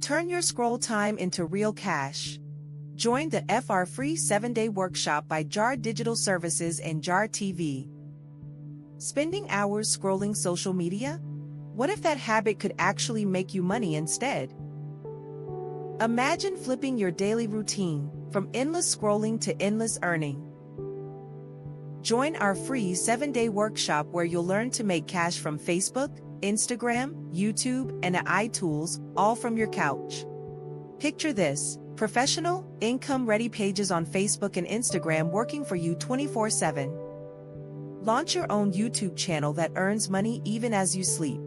Turn your scroll time into real cash. Join the FR free 7-day workshop by JAR Digital Services and JAR TV. Spending hours scrolling social media? What if that habit could actually make you money instead? Imagine flipping your daily routine from endless scrolling to endless earning. Join our free 7-day workshop where you'll learn to make cash from Facebook, Instagram, YouTube, and AI tools, all from your couch. Picture this: professional, income-ready pages on Facebook and Instagram working for you 24/7. Launch your own YouTube channel that earns money even as you sleep.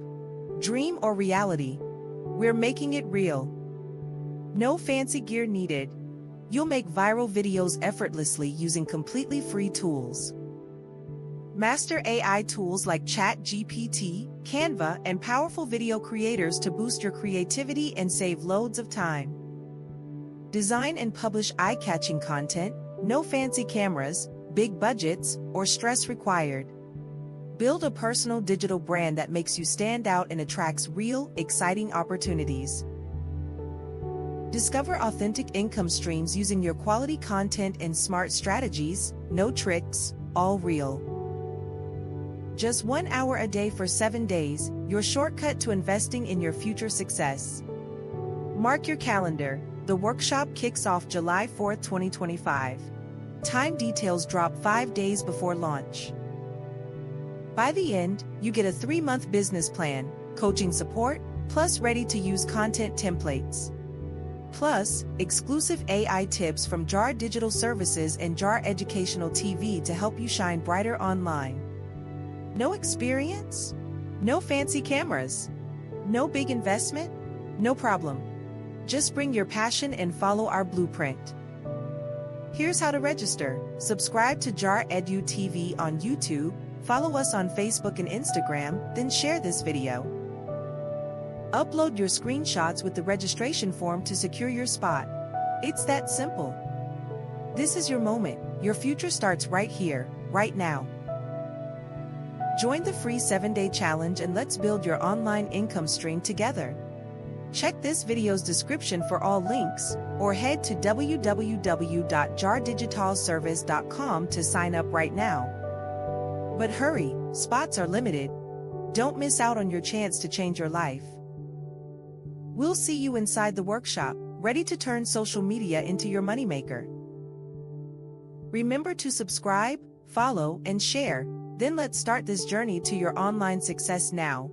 Dream or reality? We're making it real. No fancy gear needed. You'll make viral videos effortlessly using completely free tools. Master AI tools like ChatGPT, Canva, and powerful video creators to boost your creativity and save loads of time. Design and publish eye-catching content, no fancy cameras, big budgets, or stress required. Build a personal digital brand that makes you stand out and attracts real, exciting opportunities. Discover authentic income streams using your quality content and smart strategies, no tricks, all real. Just 1 hour a day for 7 days, your shortcut to investing in your future success. Mark your calendar, the workshop kicks off July 4, 2025. Time details drop 5 days before launch. By the end, you get a 3-month business plan, coaching support, plus ready-to-use content templates. Plus, exclusive AI tips from JAR Digital Services and JAR Educational TV to help you shine brighter online. No experience? No fancy cameras? No big investment? No problem. Just bring your passion and follow our blueprint. Here's how to register. Subscribe to JAR Edu TV on YouTube, follow us on Facebook and Instagram, then share this video. Upload your screenshots with the registration form to secure your spot. It's that simple. This is your moment. Your future starts right here, right now. Join the free 7-day challenge and let's build your online income stream together. Check this video's description for all links, or head to www.jardigitalservice.com to sign up right now. But hurry, spots are limited. Don't miss out on your chance to change your life. We'll see you inside the workshop, ready to turn social media into your moneymaker. Remember to subscribe, follow, and share. Then let's start this journey to your online success now.